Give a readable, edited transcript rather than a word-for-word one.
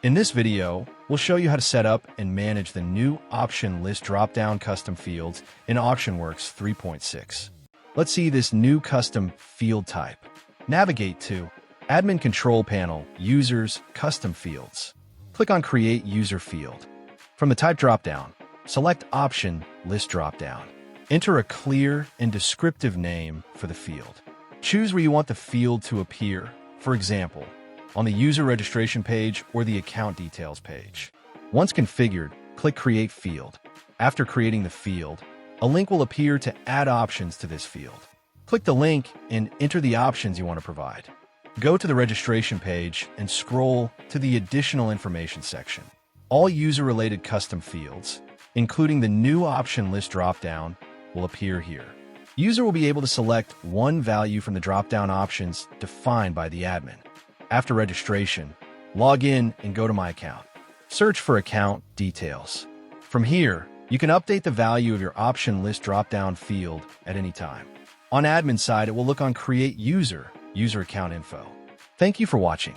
In this video, we'll show you how to set up and manage the new Option List Dropdown custom fields in AuctionWorx 3.6. Let's see this new custom field type. Navigate to Admin Control Panel, Users, Custom Fields. Click on Create User Field. From the Type dropdown, select Option List Dropdown. Enter a clear and descriptive name for the field. Choose where you want the field to appear, for example, on the user registration page or the account details page. Once configured, click Create Field. After creating the field, a link will appear to add options to this field. Click the link and enter the options you want to provide. Go to the registration page and scroll to the Additional Information section. All user-related custom fields, including the new Option List dropdown, will appear here. User will be able to select one value from the dropdown options defined by the admin. After registration, log in and go to My Account. Search for Account Details. From here, you can update the value of your Option List dropdown field at any time. On admin side, it will look on Create User Account Info. Thank you for watching.